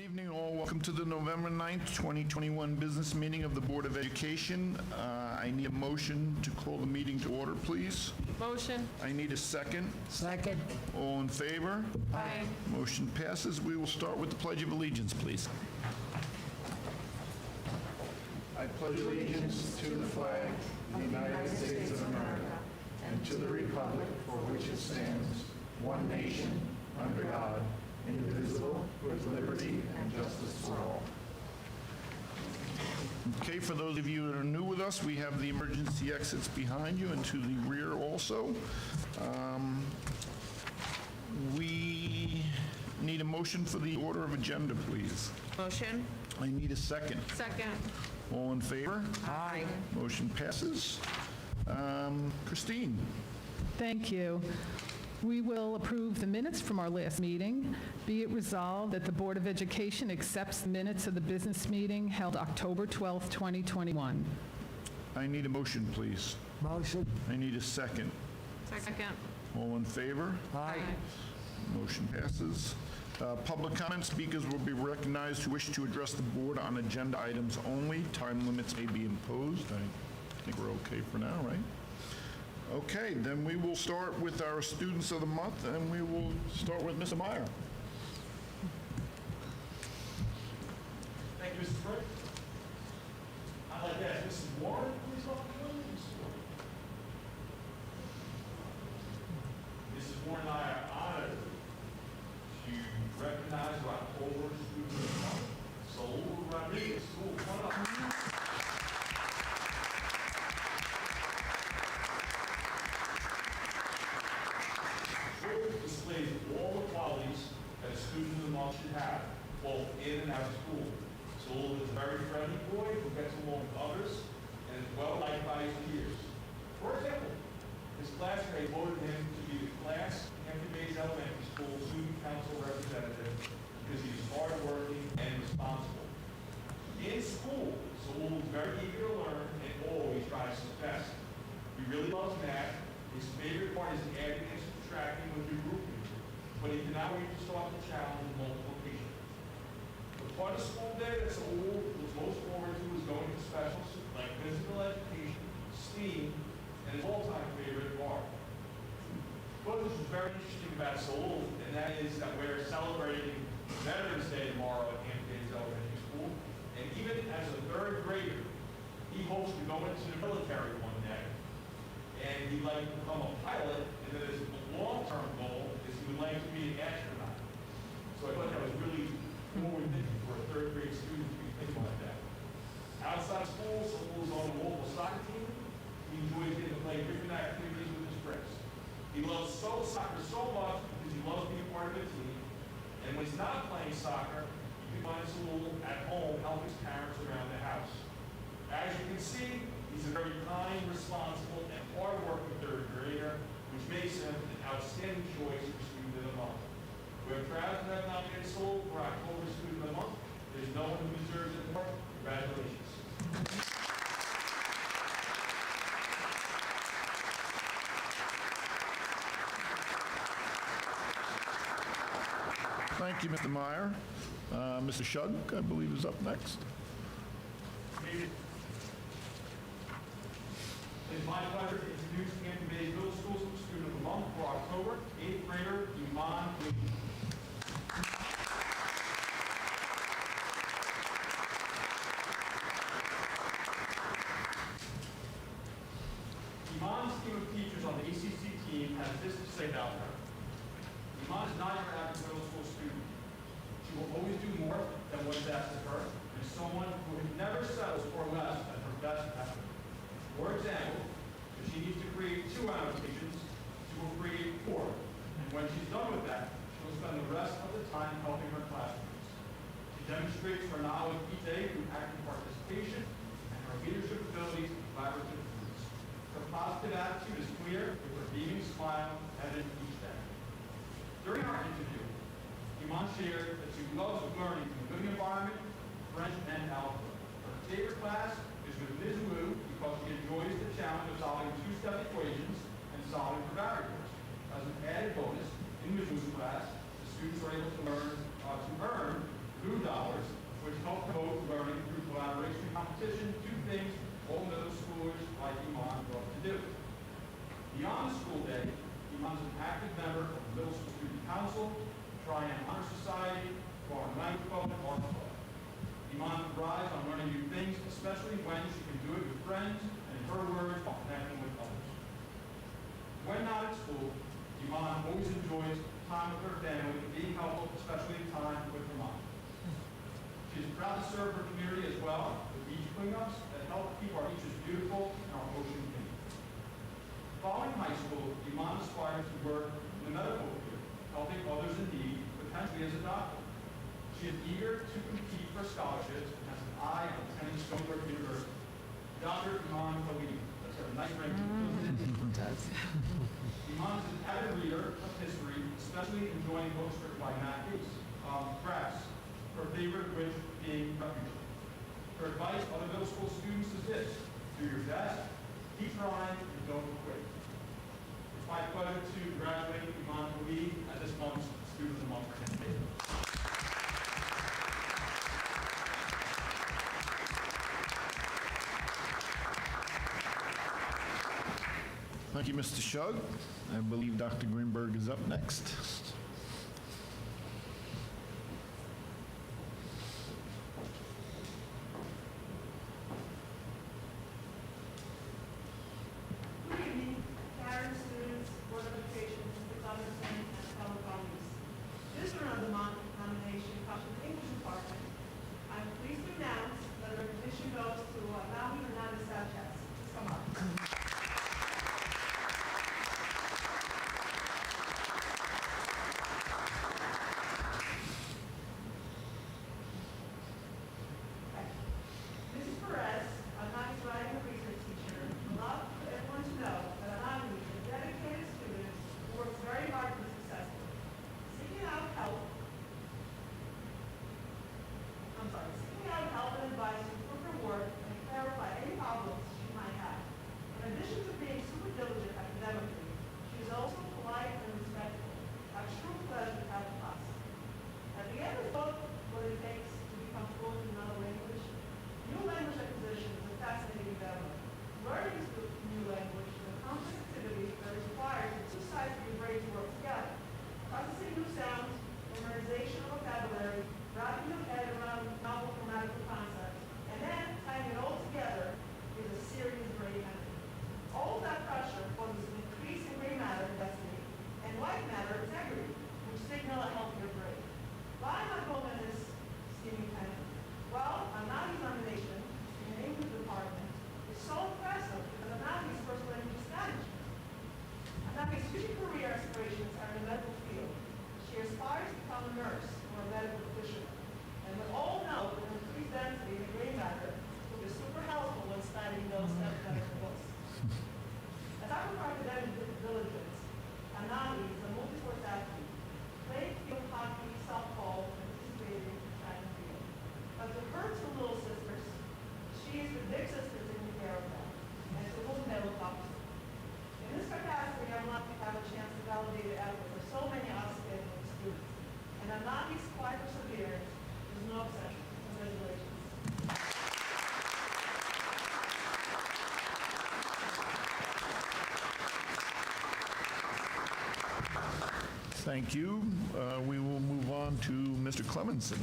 evening, all. Welcome to the November 9th, 2021 business meeting of the Board of Education. I need a motion to call the meeting to order, please. Motion. I need a second. Second. All in favor? Aye. Motion passes. We will start with the Pledge of Allegiance, please. I pledge allegiance to the flag of the United States of America and to the republic for which it stands, one nation, under God, indivisible, with liberty and justice for all. Okay, for those of you that are new with us, we have the emergency exits behind you and to the rear also. We need a motion for the order of agenda, please. Motion. I need a second. Second. All in favor? Aye. Motion passes. Christine? Thank you. We will approve the minutes from our last meeting. Be it resolved that the Board of Education accepts the minutes of the business meeting held October 12th, 2021. I need a motion, please. Motion. I need a second. Second. All in favor? Aye. Motion passes. Public comment. Speakers will be recognized who wish to address the board on agenda items only. Time limits may be imposed. I think we're okay for now, right? Okay, then we will start with our students of the month, and we will start with Mr. Meyer. Thank you, Mr. Frick. I'd like to ask Mrs. Warren, please welcome Mrs. Warren. Mrs. Warren and I are honored to recognize our October student of the month, Saul Rodriguez. Saul, come on up. Displays all the qualities that a student of the month should have, both in and out of school. Saul is a very friendly boy who gets along with others and is well liked by his peers. For example, his classmate voted him to be the class Hampton Elementary School student council representative because he is hardworking and responsible. In school, Saul is very eager to learn and always tries his best. He really loves math. His favorite part is adding and subtracting with your group music, but he cannot wait to start the challenge of multiplication. The part of school day that Saul looks most forward to is going to specials like physical education, STEAM, and his all-time favorite, art. What is very interesting about Saul, and that is that we're celebrating Veterans Day tomorrow at Hampton Elementary School, and even as a third grader, he hopes to go into the military one day. And he'd like to become a pilot, and then his long-term goal is he would like to be an astronaut. So I thought that was really forward-thinking for a third-grade student to be thinking like that. Outside of school, Saul is on the local soccer team. He enjoys getting to play different activities with his friends. He loves soccer so much because he loves being part of a team. And when he's not playing soccer, you can find Saul at home helping his parents around the house. As you can see, he's a very kind, responsible, and hard-working third grader, which makes him an outstanding choice for Student of the Month. We're proud to have nominated Saul for October Student of the Month. There's no one who deserves it more. Congratulations. Thank you, Mr. Meyer. Mr. Shug, I believe, is up next. It is my pleasure to introduce Hampton Bays Middle School's Student of the Month for October, 8th grader, Iman Lee. Iman's team of teachers on the ACC team has this to say about her. Iman is not your average middle school student. She will always do more than what is asked of her, and is someone who never settles for less than her best effort. For example, if she needs to create 2 annotations, she will create 4. And when she's done with that, she'll spend the rest of the time helping her classmates. She demonstrates her knowledge each day through active participation and her leadership abilities and collaborative groups. Her positive attitude is clear, with her beaming smile evident each day. During our interview, Iman shared that she loves learning in a good environment, French and algebra. Her favorite class is with Ms. Wu because she enjoys the challenge of solving 2-step equations and solving for variables. As an added bonus, in Ms. Wu's class, the students are able to earn Blue dollars, which help promote learning through collaboration and competition, two things all middle schoolers like Iman love to do. Beyond the school day, Iman is an active member of the Middle School Student Council, Trian Honor Society, Foreign Language Club, and Art Club. Iman thrives on learning new things, especially when she can do it with friends and, in her words, while connecting with others. When not at school, Iman always enjoys time with her family, being helpful, especially time with her mom. She is proud to serve her community as well with beach cleanups that help keep our beaches beautiful and our ocean clean. Following high school, Iman aspires to work in the medical field, helping others in need, potentially as a doctor. She is eager to compete for scholarships and has an eye on attending Stony University. Dr. Iman Khalid. That's a nice ring. It does. Iman is an avid reader of history, especially enjoying books written by Matt Gates. Crafts, her favorite which being refugee. Her advice to other middle school students is this: do your best, keep trying, and don't quit. It's my pleasure to congratulate Iman Khalid as this month's Student of the Month candidate. Thank you, Mr. Shug. I believe Dr. Greenberg is up next. Good evening, parents, students, Board of Education, Congressmen, and fellow colleagues. This round of the nomination comes from the English department. I'm pleased to announce that the recognition goes to Navi Hernandez Sanchez. Please come up. Mrs. Perez, Navi's writing and research teacher, would love for everyone to know that Navi is a dedicated student who works very hard to be successful. Seeking out help and advice to improve her work and clarify any problems she might have. In addition to being super diligent academically, she is also polite and respectful. A true pleasure to have a class. Have you ever thought what it takes to become fluent in another language? New language acquisition is a fascinating endeavor. Learning a new language is a complex activity that requires the two sides of your brain to work together. Processing new sounds, memorization of vocabulary, wrapping your head around novel grammatical concepts, and then tying it all together is a serious brain activity. All of that pressure causes an increase in gray matter density and white matter integrity, which signal a healthier brain. Why am I going in this steaming tangent? Well, Navi's nomination in the English department is so impressive because Navi's first language is Spanish. Navi's future career aspirations are in the medical field. She aspires to become a nurse or a medical official. And we all know that an increased density in the gray matter will be super helpful when studying those medical books. Aside from her academic diligence, Navi is a multi-sports athlete. Played field hockey, softball, and participated in track and field. But to her two little sisters, she is the big sister taking care of them, and to whom they look up to. In this capacity, I'm lucky to have a chance to validate the effort of so many outstanding students. And Navi's quiet perseverance is no exception. Congratulations. Thank you. We will move on to Mr. Clemenson.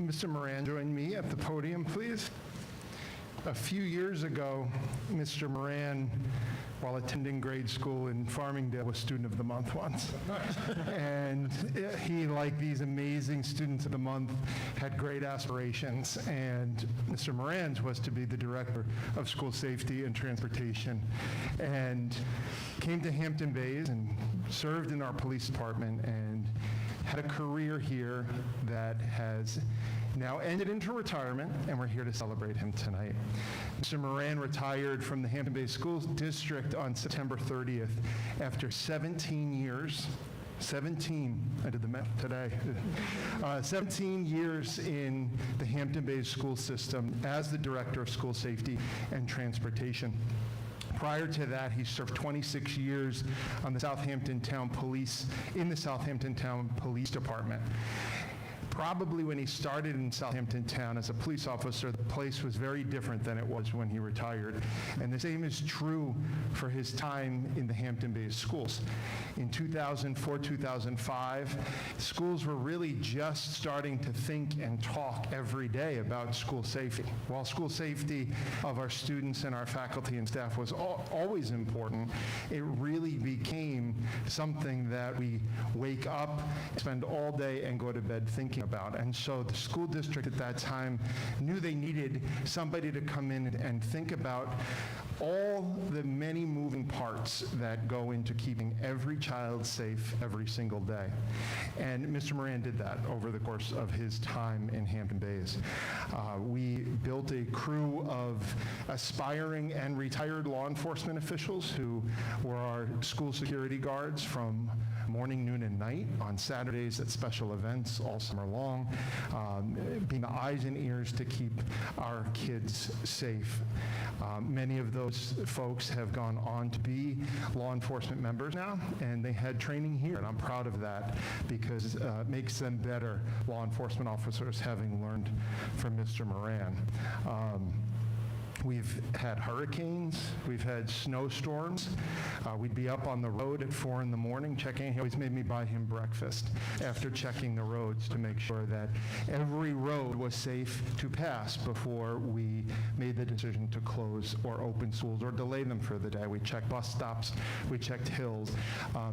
Mr. Moran, join me at the podium, please. A few years ago, Mr. Moran, while attending grade school in Farmingdale, was Student of the Month once. And he, like these amazing Students of the Month, had great aspirations. And Mr. Moran's was to be the Director of School Safety and Transportation. And came to Hampton Bays and served in our police department and had a career here that has now ended into retirement, and we're here to celebrate him tonight. Mr. Moran retired from the Hampton Bays School District on September 30th after 17 years. 17, I did the math today. 17 years in the Hampton Bays school system as the Director of School Safety and Transportation. Prior to that, he served 26 years on the Southampton Town Police, in the Southampton Town Police Department. Probably when he started in Southampton Town as a police officer, the place was very different than it was when he retired. And the same is true for his time in the Hampton-based schools. In 2004, 2005, schools were really just starting to think and talk every day about school safety. While school safety of our students and our faculty and staff was always important, it really became something that we wake up, spend all day, and go to bed thinking about. And so the school district at that time knew they needed somebody to come in and think about all the many moving parts that go into keeping every child safe every single day. And Mr. Moran did that over the course of his time in Hampton Bays. We built a crew of aspiring and retired law enforcement officials who were our school security guards from morning, noon, and night, on Saturdays at special events all summer long, being the eyes and ears to keep our kids safe. Many of those folks have gone on to be law enforcement members now, and they had training here, and I'm proud of that because it makes them better law enforcement officers, having learned from Mr. Moran. We've had hurricanes, we've had snowstorms. We'd be up on the road at 4 in the morning checking. He always made me buy him breakfast after checking the roads to make sure that every road was safe to pass before we made the decision to close or open schools or delay them for the day. We checked bus stops, we checked hills,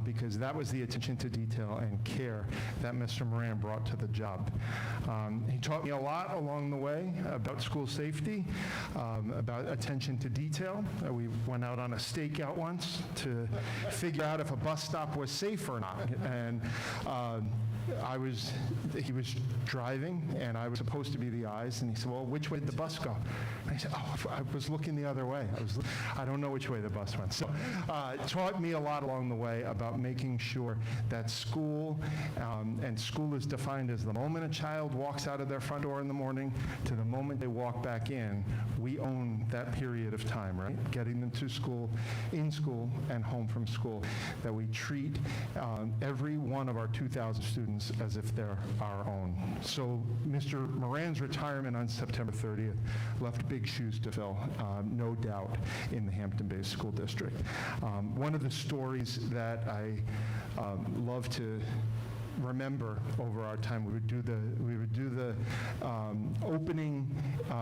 because that was the attention to detail and care that Mr. Moran brought to the job. He taught me a lot along the way about school safety, about attention to detail. We went out on a stakeout once to figure out if a bus stop was safe or not. And he was driving, and I was supposed to be the eyes, and he said, well, which way did the bus go? And I said, oh, I was looking the other way. I don't know which way the bus went. So it taught me a lot along the way about making sure that school, and school is defined as the moment a child walks out of their front door in the morning to the moment they walk back in, we own that period of time, right? Getting them to school, in school, and home from school, that we treat every one of our 2,000 students as if they're our own. So Mr. Moran's retirement on September 30th left big shoes to fill, no doubt, in the Hampton Bays School District. One of the stories that I love to remember over our time, we would do the opening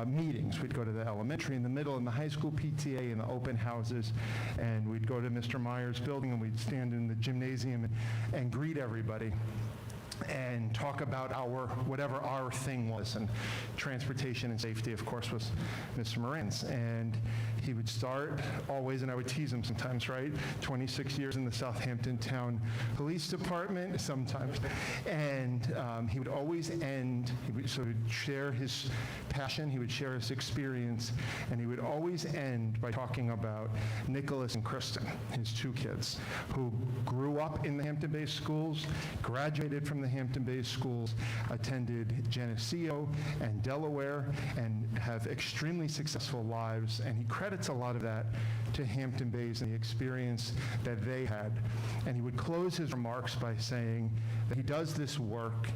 meetings. We'd go to the elementary, in the middle, and the high school PTA, and the open houses, and we'd go to Mr. Meyer's building, and we'd stand in the gymnasium and greet everybody and talk about whatever our thing was. And transportation and safety, of course, was Mr. Moran's. And he would start always, and I would tease him sometimes, right? 26 years in the Southampton Town Police Department, sometimes. And he would always end, he would share his passion, he would share his experience, and he would always end by talking about Nicholas and Kristen, his two kids, who grew up in the Hampton Bays schools, graduated from the Hampton Bays schools, attended Geneseo and Delaware, and have extremely successful lives. And he credits a lot of that to Hampton Bays and the experience that they had. And he would close his remarks by saying that he does this work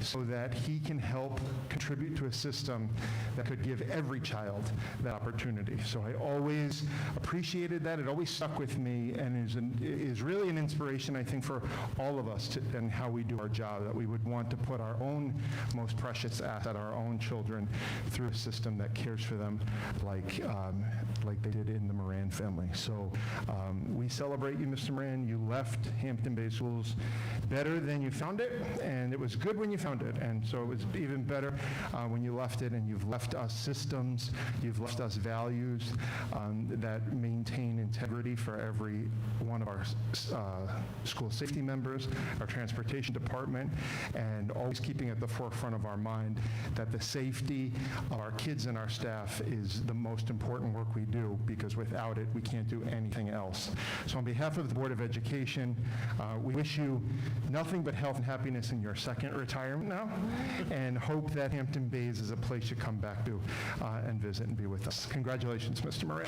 so that he can help contribute to a system that could give every child that opportunity. So I always appreciated that. It always stuck with me, and is really an inspiration, I think, for all of us and how we do our job, that we would want to put our own most precious asset, our own children, through a system that cares for them like they did in the Moran family. So we celebrate you, Mr. Moran. You left Hampton Bays Schools better than you found it, and it was good when you found it, and so it was even better when you left it. And you've left us systems, you've left us values that maintain integrity for every one of our school safety members, our transportation department, and always keeping at the forefront of our mind that the safety of our kids and our staff is the most important work we do, because without it, we can't do anything else. So on behalf of the Board of Education, we wish you nothing but health and happiness in your second retirement now, and hope that Hampton Bays is a place you come back to and visit and be with us. Congratulations, Mr. Moran.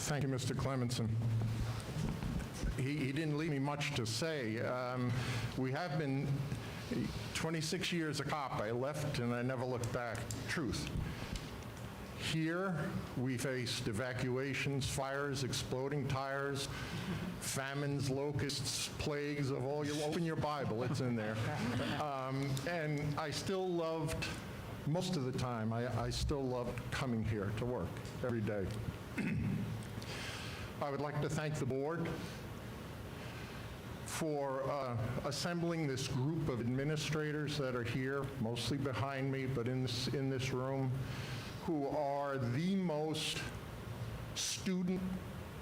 Thank you, Mr. Clemenson. He didn't leave me much to say. We have been 26 years a cop. I left and I never looked back. Truth. Here, we faced evacuations, fires, exploding tires, famines, locusts, plagues of all. You open your Bible, it's in there. And I still loved, most of the time, I still loved coming here to work every day. I would like to thank the board for assembling this group of administrators that are here, mostly behind me, but in this room, who are the most student,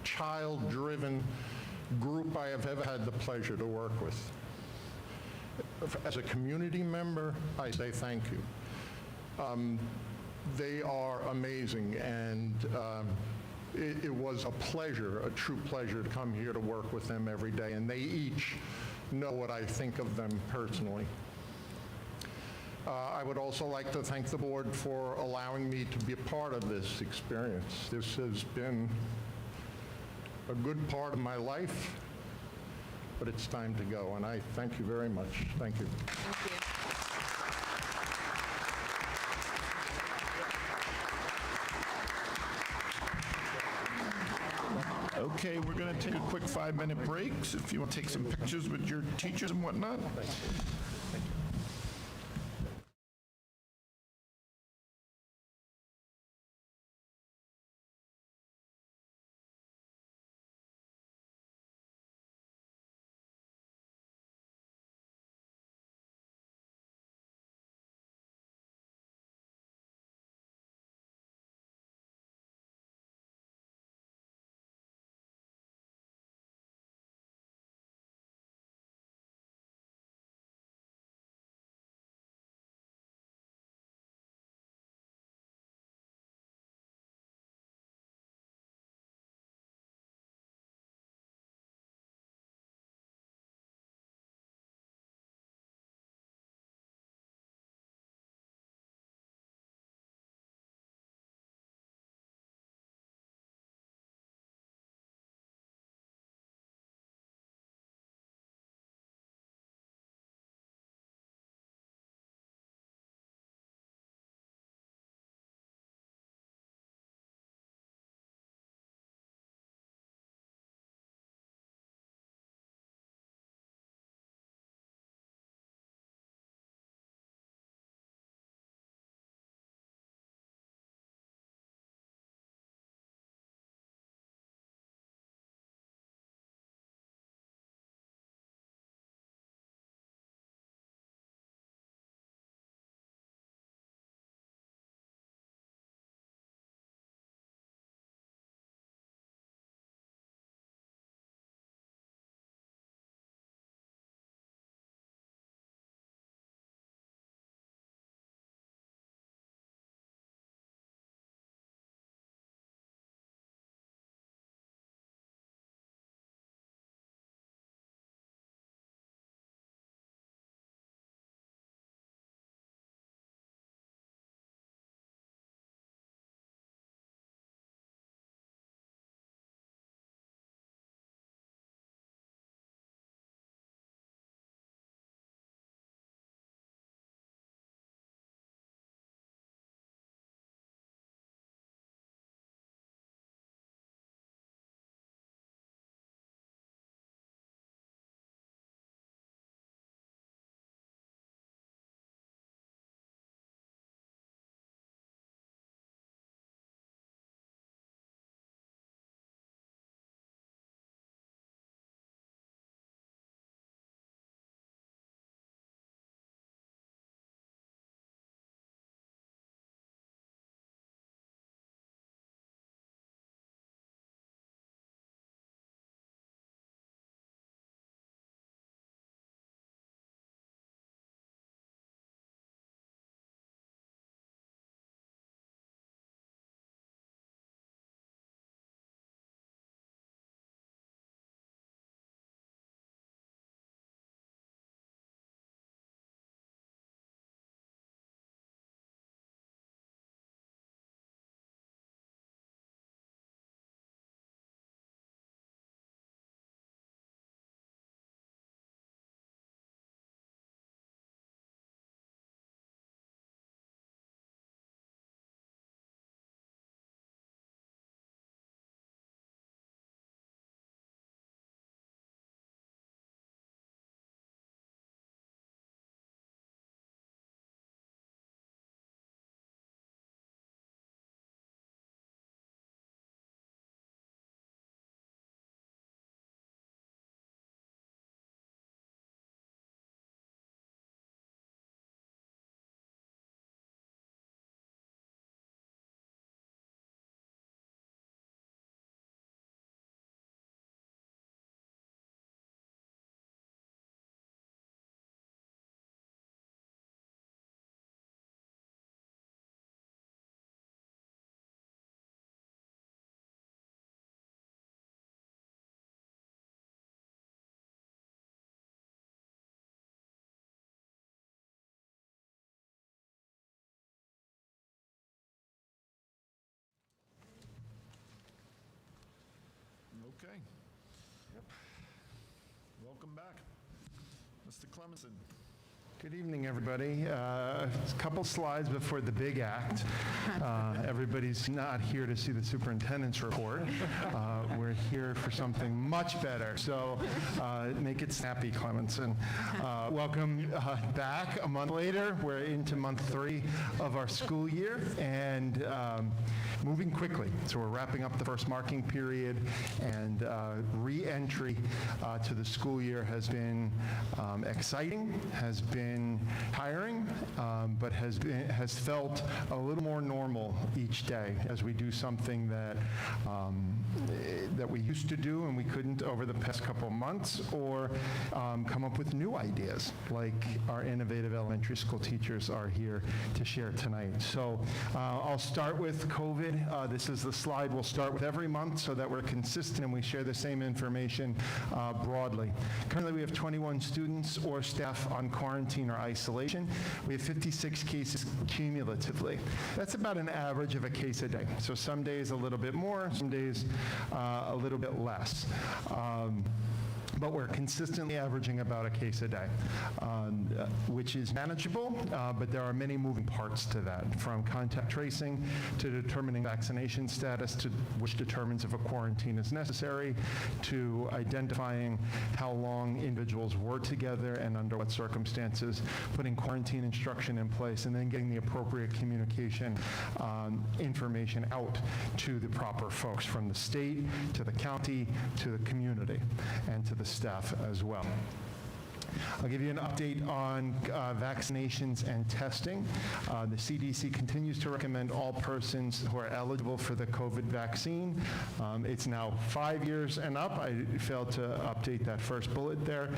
child-driven group I have ever had the pleasure to work with. As a community member, I say thank you. They are amazing, and it was a pleasure, a true pleasure to come here to work with them every day, and they each know what I think of them personally. I would also like to thank the board for allowing me to be a part of this experience. This has been a good part of my life, but it's time to go, and I thank you very much. Thank you. Okay, we're going to take a quick 5-minute break. So if you want to take some pictures with your teachers and whatnot. welcome back. Mr. Clemenson. Good evening, everybody. A couple slides before the big act. Everybody's not here to see the superintendent's report. We're here for something much better. So make it snappy, Clemenson. Welcome back a month later. We're into month 3 of our school year and moving quickly. So we're wrapping up the first marking period, and re-entry to the school year has been exciting, has been tiring, but has felt a little more normal each day as we do something that we used to do and we couldn't over the past couple months, or come up with new ideas like our innovative elementary school teachers are here to share tonight. So I'll start with COVID. This is the slide we'll start with every month so that we're consistent and we share the same information broadly. Currently we have 21 students or staff on quarantine or isolation. We have 56 cases cumulatively. That's about an average of a case a day. So some days a little bit more, some days a little bit less. But we're consistently averaging about a case a day, which is manageable, but there are many moving parts to that, from contact tracing to determining vaccination status, to which determines if a quarantine is necessary, to identifying how long individuals were together and under what circumstances, putting quarantine instruction in place, and then getting the appropriate communication information out to the proper folks, from the state to the county to the community and to the staff as well. I'll give you an update on vaccinations and testing. The CDC continues to recommend all persons who are eligible for the COVID vaccine. It's now 5 years and up. I failed to update that first bullet there.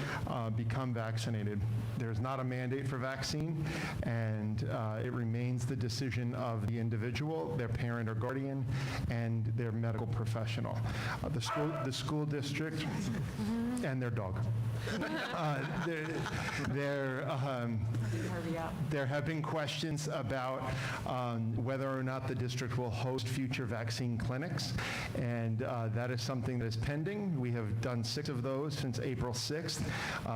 Become vaccinated. There's not a mandate for vaccine, and it remains the decision of the individual, their parent or guardian, and their medical professional. The school district and their dog. There have been questions about whether or not the district will host future vaccine clinics, and that is something that is pending. We have done 6 of those since April 6th.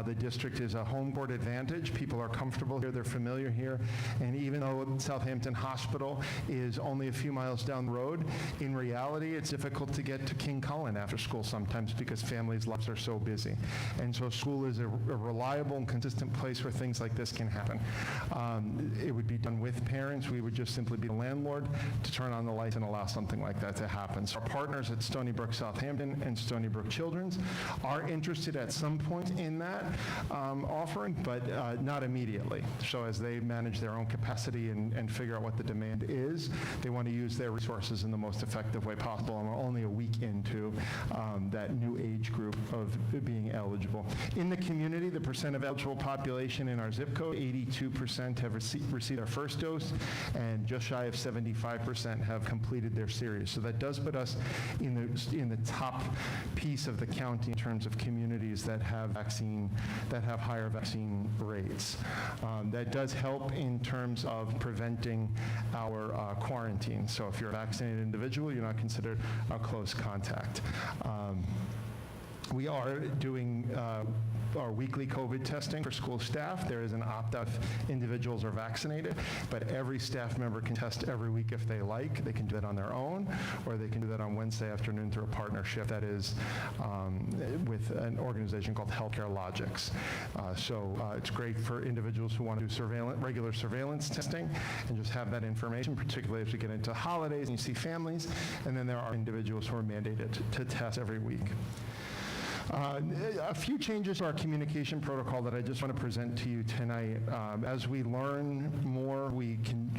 The district is a home court advantage. People are comfortable here, they're familiar here, and even though Southampton Hospital is only a few miles down the road, in reality it's difficult to get to King Cullen after school sometimes because families' lives are so busy. And so school is a reliable and consistent place where things like this can happen. It would be done with parents. We would just simply be the landlord to turn on the lights and allow something like that to happen. So our partners at Stony Brook Southampton and Stony Brook Children's are interested at some point in that offering, but not immediately. So as they manage their own capacity and figure out what the demand is, they want to use their resources in the most effective way possible, and we're only a week into that new age group of being eligible. In the community, the percent of eligible population in our zip code, 82% have received their first dose, and just shy of 75% have completed their series. So that does put us in the top piece of the county in terms of communities that have higher vaccine rates. That does help in terms of preventing our quarantine. So if you're a vaccinated individual, you're not considered a close contact. We are doing our weekly COVID testing for school staff. There is an opt-out if individuals are vaccinated, but every staff member can test every week if they like. They can do that on their own, or they can do that on Wednesday afternoon through a partnership that is with an organization called Healthcare Logics. So it's great for individuals who want to do regular surveillance testing and just have that information, particularly as we get into holidays and you see families. And then there are individuals who are mandated to test every week. A few changes to our communication protocol that I just want to present to you tonight. As we learn more, we can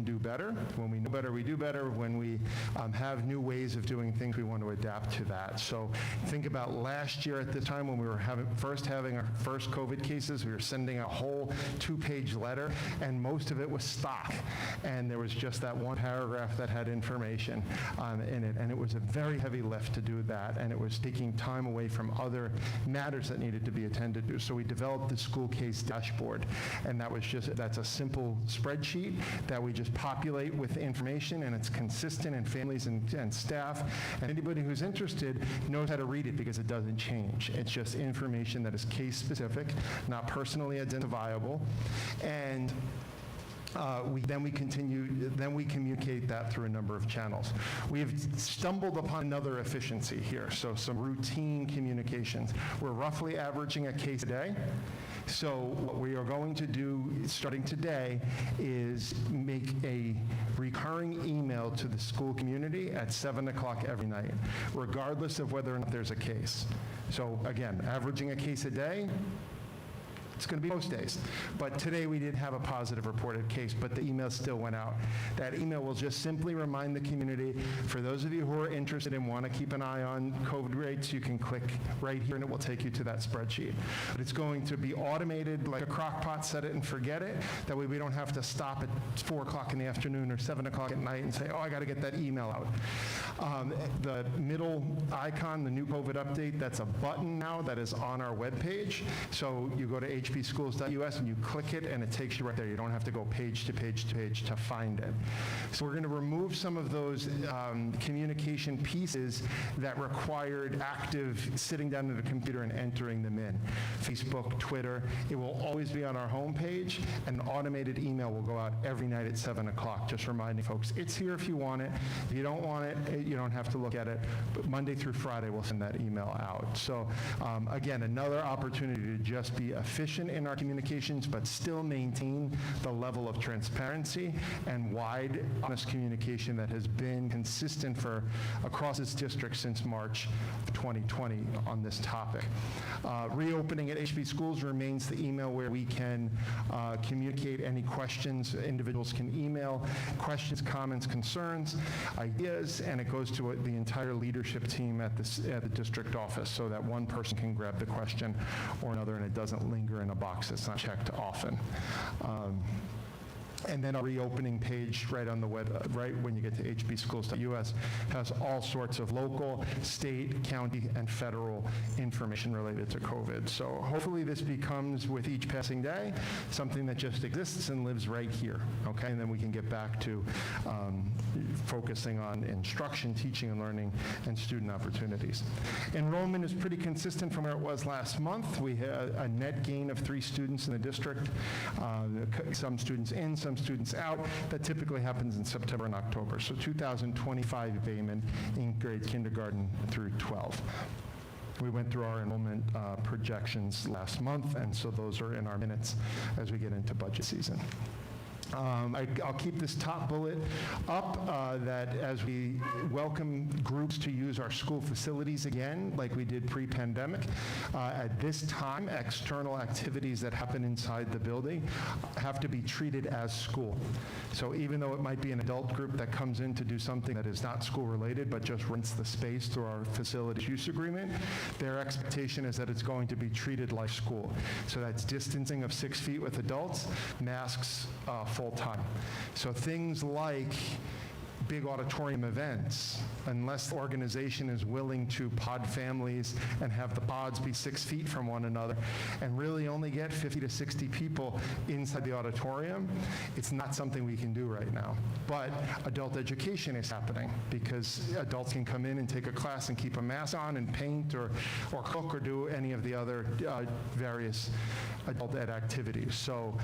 do better. When we know better, we do better. When we have new ways of doing things, we want to adapt to that. So think about last year at this time when we were having our first COVID cases. We were sending a whole 2-page letter, and most of it was stock. And there was just that one paragraph that had information in it. And it was a very heavy lift to do that. And it was was taking time away from other matters that needed to be attended to. So we developed the school case dashboard, and that's a simple spreadsheet that we just populate with information, and it's consistent, and families and staff and anybody who's interested knows how to read it because it doesn't change. It's just information that is case specific, not personally identifiable, and then we communicate that through a number of channels. We have stumbled upon another efficiency here, so some routine communications. We're roughly averaging a case a day. So what we are going to do starting today is make a recurring email to the school community at 7 o'clock every night, regardless of whether or not there's a case. So again, averaging a case a day, it's going to be most days. But today we did have a positive reported case, but the email still went out. That email will just simply remind the community, for those of you who are interested and want to keep an eye on COVID rates, you can click right here and it will take you to that spreadsheet. But it's going to be automated like a crock pot, set it and forget it. That way we don't have to stop at 4 o'clock in the afternoon or 7 o'clock at night and say, oh, I got to get that email out. The middle icon, the new COVID update, that's a button now that is on our webpage. So you go to hbschools.us and you click it and it takes you right there. You don't have to go page to page to page to find it. So we're going to remove some of those communication pieces that required active sitting down at a computer and entering them in. Facebook, Twitter, it will always be on our homepage, and an automated email will go out every night at 7 o'clock, just reminding folks, it's here if you want it. If you don't want it, you don't have to look at it. But Monday through Friday, we'll send that email out. So again, another opportunity to just be efficient in our communications, but still maintain the level of transparency and wide, honest communication that has been consistent for across this district since March of 2020 on this topic. Reopening at HB Schools remains the email where we can communicate any questions. Individuals can email questions, comments, concerns, ideas, and it goes to the entire leadership team at the district office so that one person can grab the question or another and it doesn't linger in a box that's not checked often. And then a reopening page right on the web, right when you get to hbschools.us, has all sorts of local, state, county, and federal information related to COVID. So hopefully this becomes, with each passing day, something that just exists and lives right here, okay? And then we can get back to focusing on instruction, teaching and learning, and student opportunities. Enrollment is pretty consistent from where it was last month. We had a net gain of 3 students in the district, some students in, some students out. That typically happens in September and October. So 2,025 abatement in grade kindergarten through 12. We went through our enrollment projections last month, and so those are in our minutes as we get into budget season. I'll keep this top bullet up, that as we welcome groups to use our school facilities again, like we did pre-pandemic, at this time, external activities that happen inside the building have to be treated as school. So even though it might be an adult group that comes in to do something that is not school-related, but just rents the space through our facilities use agreement, their expectation is that it's going to be treated like school. So that's distancing of 6 feet with adults, masks full time. So things like big auditorium events, unless the organization is willing to pod families and have the pods be 6 feet from one another and really only get 50 to 60 people inside the auditorium, it's not something we can do right now. But adult education is happening because adults can come in and take a class and keep a mask on and paint or cook or do any of the other various adult ed activities. So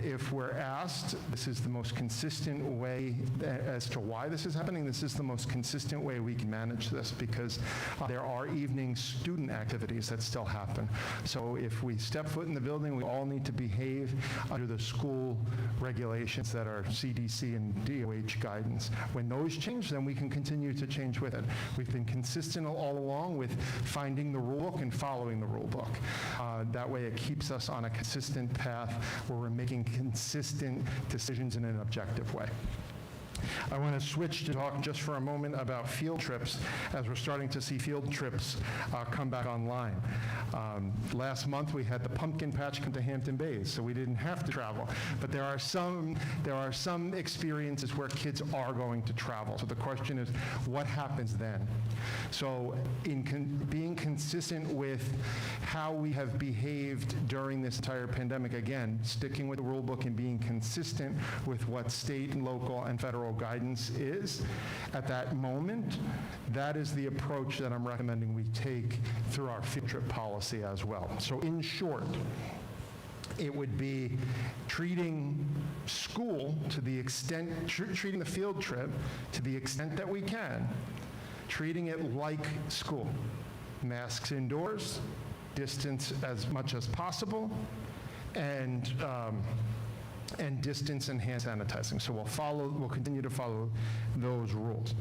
if we're asked, this is the most consistent way as to why this is happening. This is the most consistent way we can manage this because there are evening student activities that still happen. So if we step foot in the building, we all need to behave under the school regulations that are CDC and DOH guidance. When those change, then we can continue to change with it. We've been consistent all along with finding the rule book and following the rule book. That way it keeps us on a consistent path where we're making consistent decisions in an objective way. I want to switch to talk just for a moment about field trips, as we're starting to see field trips come back online. Last month, we had the pumpkin patch come to Hampton Bays, so we didn't have to travel. But there are some experiences where kids are going to travel. So the question is, what happens then? So in being consistent with how we have behaved during this entire pandemic, again, sticking with the rule book and being consistent with what state and local and federal guidance is at that moment, that is the approach that I'm recommending we take through our field trip policy as well. So in short, it would be treating school to the extent, treating the field trip to the extent that we can, treating it like school. Masks indoors, distance as much as possible, and distance and hand sanitizing. So we'll continue to follow those rules.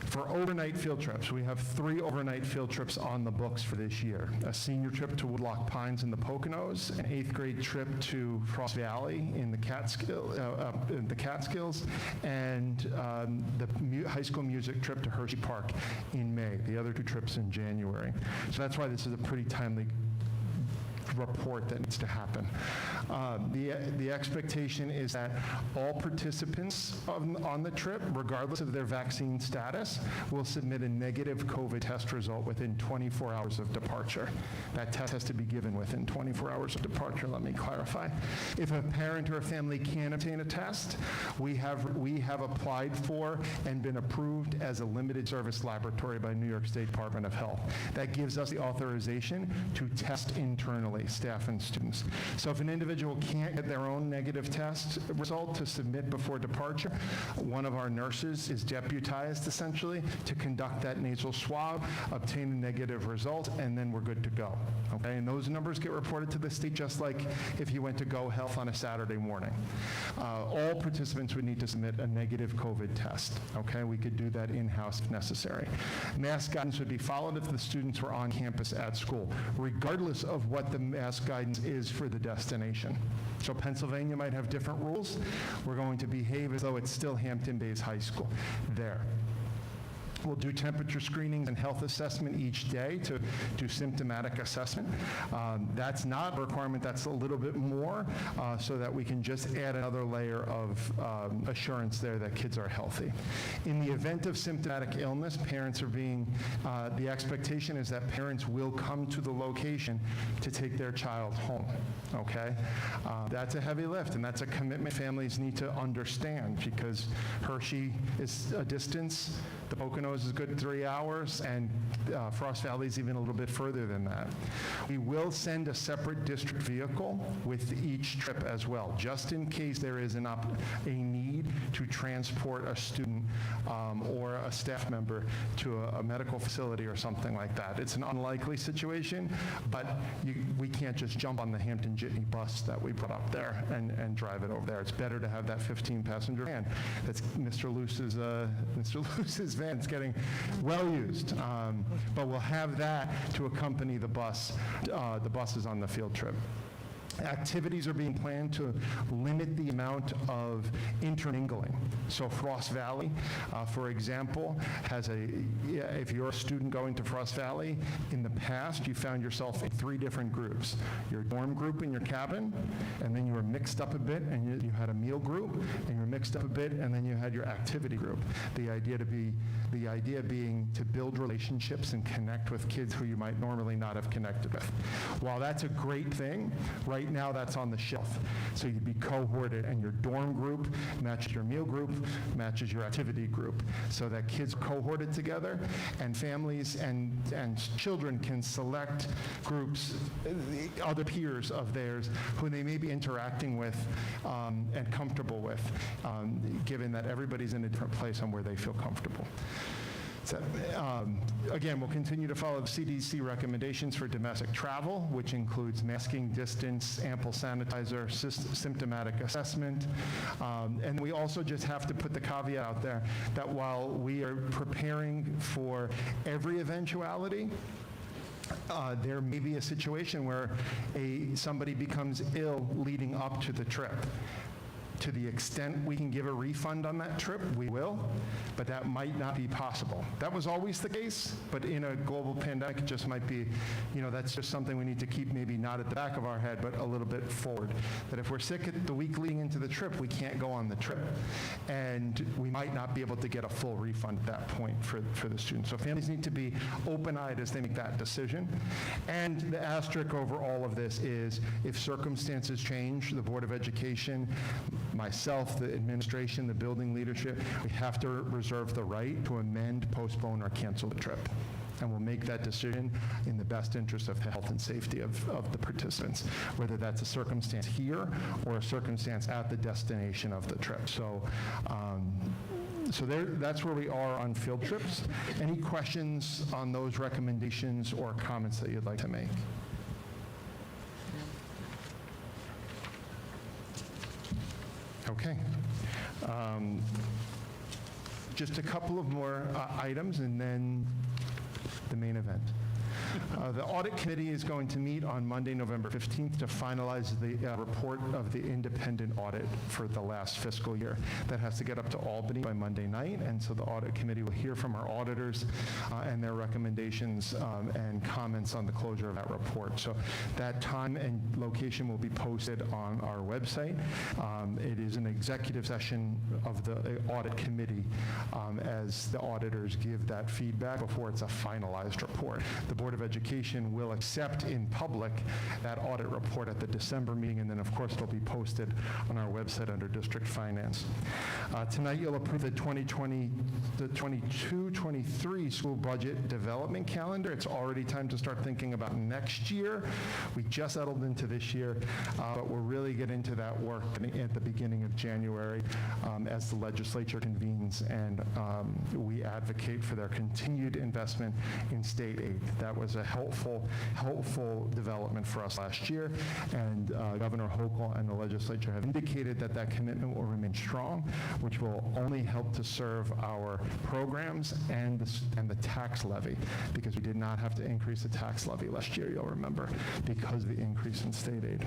For overnight field trips, we have 3 overnight field trips on the books for this year. A senior trip to Woodloch Pines in the Poconos, an 8th grade trip to Frost Valley in the Catskills, and the high school music trip to Hershey Park in May. The other 2 trips in January. So that's why this is a pretty timely report that needs to happen. The expectation is that all participants on the trip, regardless of their vaccine status, will submit a negative COVID test result within 24 hours of departure. That test has to be given within 24 hours of departure, let me clarify. If a parent or a family can't obtain a test, we have applied for and been approved as a limited service laboratory by New York State Department of Health. That gives us the authorization to test internally, staff and students. So if an individual can't get their own negative test result to submit before departure, one of our nurses is deputized essentially to conduct that nasal swab, obtain a negative result, and then we're good to go. Okay, and those numbers get reported to the state just like if you went to Go Health on a Saturday morning. All participants would need to submit a negative COVID test. Okay, we could do that in-house if necessary. Mask guidance would be followed if the students were on campus at school, regardless of what the mask guidance is for the destination. So Pennsylvania might have different rules. We're going to behave as though it's still Hampton Bays High School there. We'll do temperature screenings and health assessment each day to do symptomatic assessment. That's not a requirement, that's a little bit more so that we can just add another layer of assurance there that kids are healthy. In the event of symptomatic illness, parents are the expectation is that parents will come to the location to take their child home, okay? That's a heavy lift, and that's a commitment families need to understand because Hershey is a distance, the Poconos is a good 3 hours, and Frost Valley is even a little bit further than that. We will send a separate district vehicle with each trip as well, just in case there is a need to transport a student or a staff member to a medical facility or something like that. It's an unlikely situation, but we can't just jump on the Hampton Jitney bus that we put up there and drive it over there. It's better to have that 15-passenger van. That's Mr. Luce's van. It's getting well used, but we'll have that to accompany the buses on the field trip. Activities are being planned to limit the amount of intermingling. So Frost Valley, for example, if you're a student going to Frost Valley, in the past you found yourself in 3 different groups. Your dorm group in your cabin, and then you were mixed up a bit, and you had a meal group, and you were mixed up a bit, and then you had your activity group. The idea being to build relationships and connect with kids who you might normally not have connected with. While that's a great thing, right now that's on the shelf. So you'd be cohorted, and your dorm group matches your meal group, matches your activity group, so that kids are cohorted together, and families and children can select groups, other peers of theirs, who they may be interacting with and comfortable with, given that everybody's in a different place on where they feel comfortable. So, again, we'll continue to follow the CDC recommendations for domestic travel, which includes masking, distance, ample sanitizer, symptomatic assessment. And we also just have to put the caveat out there that while we are preparing for every eventuality, there may be a situation where somebody becomes ill leading up to the trip. To the extent we can give a refund on that trip, we will, but that might not be possible. That was always the case, but in a global pandemic, it just might be, that's just something we need to keep maybe not at the back of our head, but a little bit forward. That if we're sick at the week leading into the trip, we can't go on the trip. And we might not be able to get a full refund at that point for the students. So families need to be open-eyed as they make that decision. And the asterisk over all of this is if circumstances change, the Board of Education, myself, the administration, the building leadership, we have to reserve the right to amend, postpone, or cancel the trip. And we'll make that decision in the best interest of the health and safety of the participants, whether that's a circumstance here or a circumstance at the destination of the trip. So, that's where we are on field trips. Any questions on those recommendations or comments that you'd like to make? Okay. Just a couple of more items and then the main event. The Audit Committee is going to meet on Monday, November 15th to finalize the report of the independent audit for the last fiscal year. That has to get up to Albany by Monday night, and so the Audit Committee will hear from our auditors and their recommendations and comments on the closure of that report. So that time and location will be posted on our website. It is an executive session of the Audit Committee as the auditors give that feedback before it's a finalized report. The Board of Education will accept in public that audit report at the December meeting, and then, of course, it'll be posted on our website under District Finance. Tonight, you'll approve the 22-23 school budget development calendar. It's already time to start thinking about next year. We just settled into this year, but we'll really get into that work at the beginning of January as the legislature convenes, and we advocate for their continued investment in state aid. That was a helpful development for us last year, and Governor Hochul and the legislature have indicated that that commitment will remain strong, which will only help to serve our programs and the tax levy, because we did not have to increase the tax levy last year, you'll remember, because of the increase in state aid.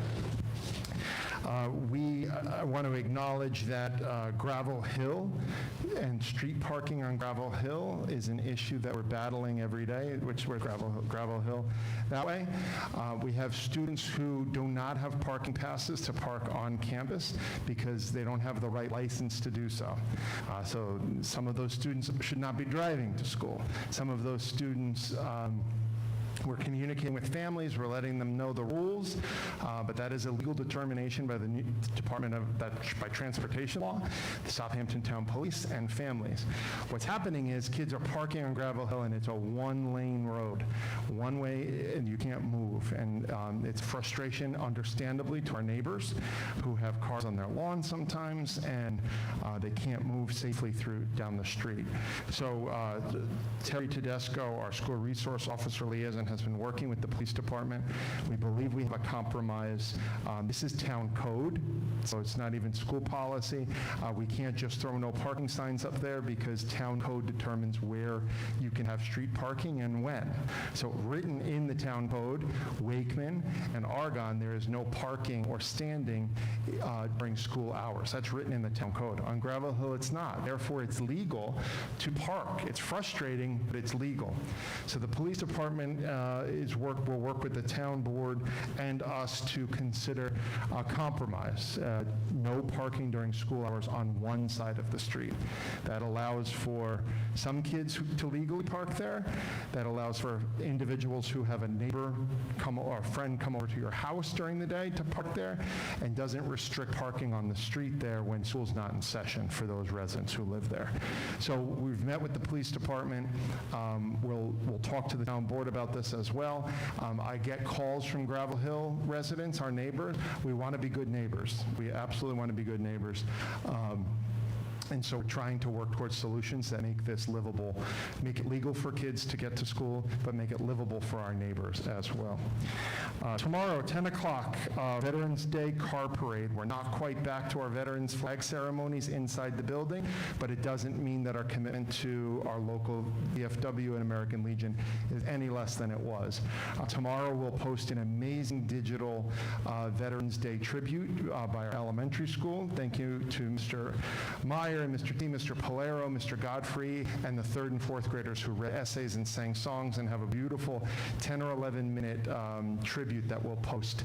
We want to acknowledge that Gravel Hill and street parking on Gravel Hill is an issue that we're battling every day, which we're Gravel Hill that way. We have students who do not have parking passes to park on campus because they don't have the right license to do so. So some of those students should not be driving to school. Some of those students we're communicating with families, we're letting them know the rules, but that is a legal determination by the Department of by Transportation Law, the Southampton Town Police, and families. What's happening is kids are parking on Gravel Hill, and it's a one-lane road, one way, and you can't move. And it's frustration, understandably, to our neighbors who have cars on their lawn sometimes, and they can't move safely down the street. So Terry Tedesco, our school resource officer liaison, has been working with the police department. We believe we have a compromise. This is town code, so it's not even school policy. We can't just throw no parking signs up there because town code determines where you can have street parking and when. So written in the town code, Wakeman and Argonne, there is no parking or standing during school hours. That's written in the town code. On Gravel Hill, it's not. Therefore, it's legal to park. It's frustrating, but it's legal. So the police department will work with the town board and us to consider a compromise. No parking during school hours on one side of the street. That allows for some kids to legally park there. That allows for individuals who have a neighbor or a friend come over to your house during the day to park there, and doesn't restrict parking on the street there when school's not in session for those residents who live there. So we've met with the police department. We'll talk to the town board about this as well. I get calls from Gravel Hill residents, our neighbors. We want to be good neighbors. We absolutely want to be good neighbors. And so we're trying to work towards solutions that make this livable, make it legal for kids to get to school, but make it livable for our neighbors as well. Tomorrow, 10 o'clock, Veterans Day Car Parade. We're not quite back to our Veterans flag ceremonies inside the building, but it doesn't mean that our commitment to our local VFW and American Legion is any less than it was. Tomorrow, we'll post an amazing digital Veterans Day tribute by our elementary school. Thank you to Mr. Meyer and Mr. T, Mr. Polero, Mr. Godfrey, and the 3rd and 4th graders who read essays and sang songs, and have a beautiful 10 or 11-minute tribute that we'll post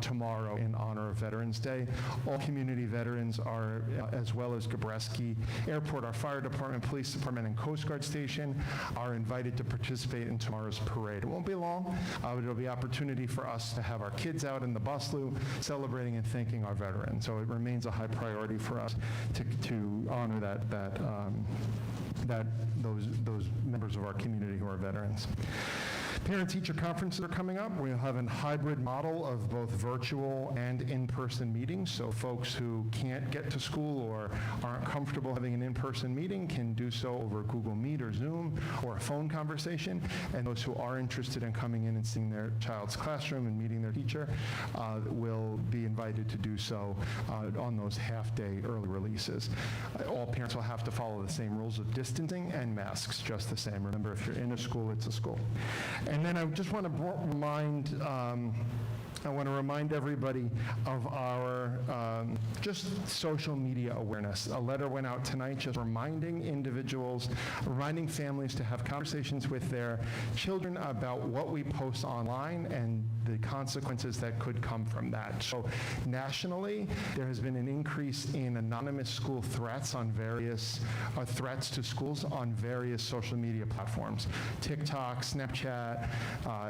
tomorrow in honor of Veterans Day. All community veterans are, as well as Gabreski Airport, our fire department, police department, and Coast Guard station, are invited to participate in tomorrow's parade. It won't be long, but it'll be opportunity for us to have our kids out in the bus loop celebrating and thanking our veterans. So it remains a high priority for us to honor those members of our community who are veterans. Parent-teacher conferences are coming up. We'll have a hybrid model of both virtual and in-person meetings, so folks who can't get to school or aren't comfortable having an in-person meeting can do so over Google Meet or Zoom or a phone conversation, and those who are interested in coming in and seeing their child's classroom and meeting their teacher will be invited to do so on those half-day early releases. All parents will have to follow the same rules of distancing and masks, just the same. Remember, if you're in a school, it's a school. And then I just want to remind everybody of our just social media awareness. A letter went out tonight just reminding individuals, reminding families to have conversations with their children about what we post online and the consequences that could come from that. So nationally, there has been an increase in anonymous school threats on various threats to schools on various social media platforms. TikTok, Snapchat,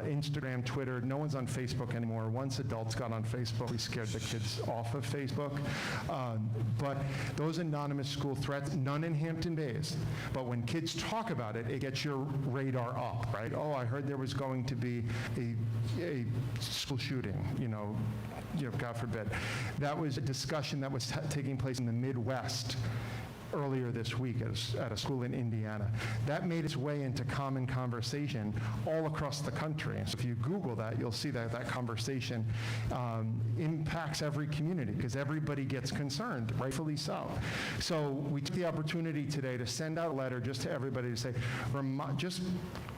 Instagram, Twitter. No one's on Facebook anymore. Once adults got on Facebook, we scared the kids off of Facebook. But those anonymous school threats, none in Hampton Bays. But when kids talk about it, it gets your radar up, right? Oh, I heard there was going to be a school shooting, God forbid. That was a discussion that was taking place in the Midwest earlier this week at a school in Indiana. That made its way into common conversation all across the country. So if you Google that, you'll see that conversation impacts every community because everybody gets concerned, rightfully so. So we took the opportunity today to send out a letter just to everybody to say, just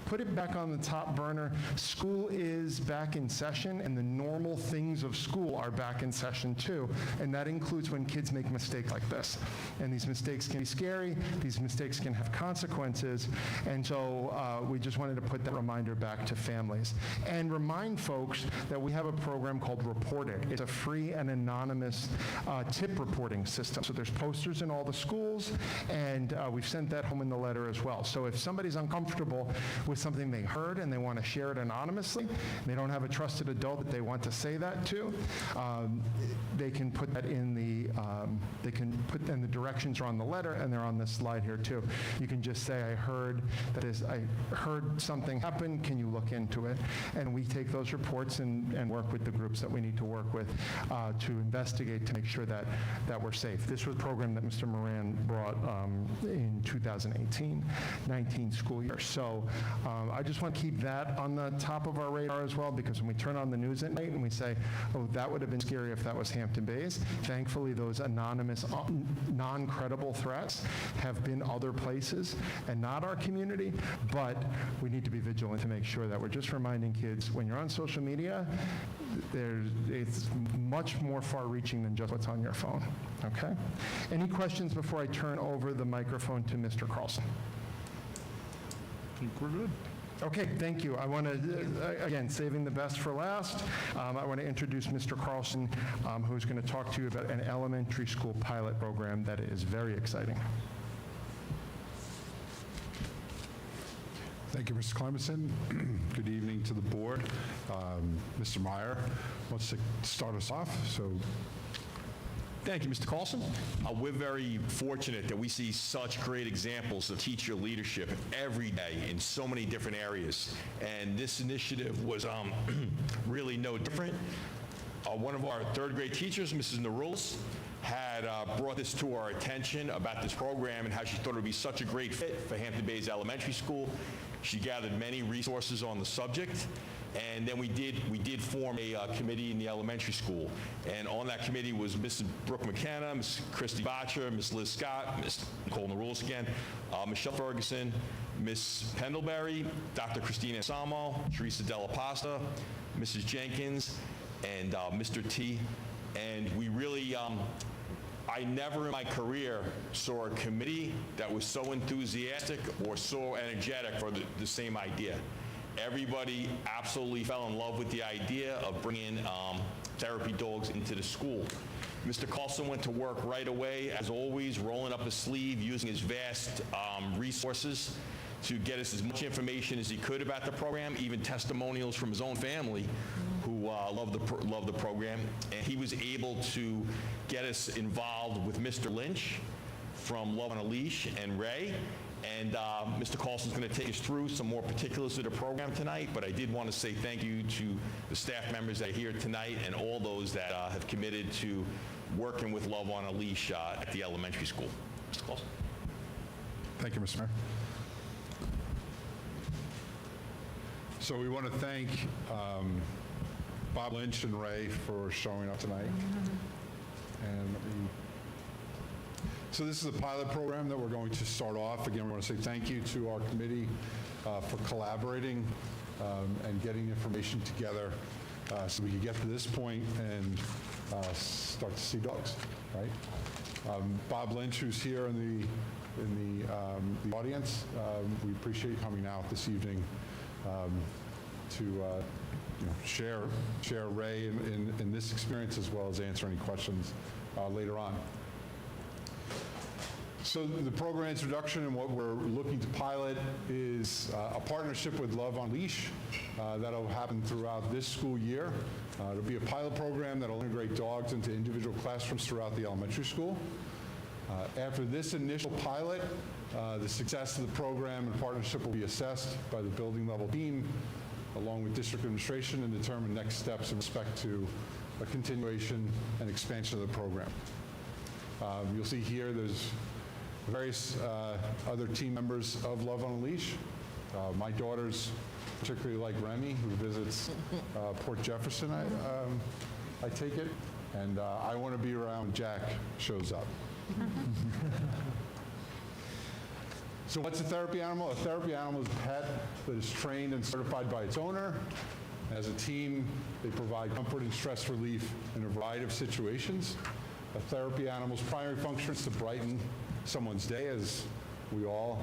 put it back on the top burner. School is back in session, and the normal things of school are back in session too, and that includes when kids make mistakes like this. And these mistakes can be scary, these mistakes can have consequences, and so we just wanted to put that reminder back to families. And remind folks that we have a program called Report It. It's a free and anonymous tip reporting system. So there's posters in all the schools, and we've sent that home in the letter as well. So if somebody's uncomfortable with something they heard and they want to share it anonymously, they don't have a trusted adult that they want to say that to, they can put that in the directions are on the letter, and they're on this slide here too. You can just say, I heard something happen, can you look into it? And we take those reports and work with the groups that we need to work with to investigate to make sure that we're safe. This was a program that Mr. Moran brought in 2018-19 school year. So I just want to keep that on the top of our radar as well, because when we turn on the news at night and we say, oh, that would have been scary if that was Hampton Bays, thankfully those anonymous, non-credible threats have been other places and not our community, but we need to be vigilant to make sure that we're just reminding kids when you're on social media, it's much more far-reaching than just what's on your phone, okay? Any questions before I turn over the microphone to Mr. Carlson? I think we're good. Okay, thank you. I want to, again, saving the best for last, I want to introduce Mr. Carlson, who's going to talk to you about an elementary school pilot program that is very exciting. Thank you, Mr. Clemenson. Good evening to the board. Mr. Meyer wants to start us off, so. Thank you, Mr. Carlson. We're very fortunate that we see such great examples of teacher leadership every day in so many different areas. And this initiative was really no different. One of our third grade teachers, Mrs. Narulis, had brought this to our attention about this program and how she thought it would be such a great fit for Hampton Bays Elementary School. She gathered many resources on the subject, and then we did form a committee in the elementary school. And on that committee was Mrs. Brooke McKenna, Ms. Christy Botcher, Ms. Liz Scott, Ms. Nicole Narulis again, Michelle Ferguson, Ms. Pendlebury, Dr. Christina Samo, Teresa Della Pasta, Mrs. Jenkins, and Mr. T. And we really, I never in my career saw a committee that was so enthusiastic or so energetic for the same idea. Everybody absolutely fell in love with the idea of bringing therapy dogs into the school. Mr. Carlson went to work right away, as always, rolling up his sleeve, using his vast resources to get us as much information as he could about the program, even testimonials from his own family who loved the program. And he was able to get us involved with Mr. Lynch from Love on a Leash and Ray. And Mr. Carlson's going to take us through some more particulars of the program tonight, but I did want to say thank you to the staff members that are here tonight and all those that have committed to working with Love on a Leash at the elementary school. Mr. Carlson. Thank you, Mr. Mayor. So we want to thank Bob Lynch and Ray for showing up tonight. And so this is a pilot program that we're going to start off. Again, we want to say thank you to our committee for collaborating and getting information together so we could get to this point and start to see dogs, right? Bob Lynch, who's here in the audience, we appreciate you coming out this evening to share Ray in this experience as well as answer any questions later on. So the program introduction and what we're looking to pilot is a partnership with Love on Leash that'll happen throughout this school year. It'll be a pilot program that'll integrate dogs into individual classrooms throughout the elementary school. After this initial pilot, the success of the program and partnership will be assessed by the building level team along with district administration and determine next steps in respect to a continuation and expansion of the program. You'll see here there's various other team members of Love on a Leash. My daughters particularly like Remy, who visits Port Jefferson, I take it, and I want to be around when Jack shows up. So what's a therapy animal? A therapy animal is a pet that is trained and certified by its owner. As a team, they provide comfort and stress relief in a variety of situations. A therapy animal's primary function is to brighten someone's day, as we all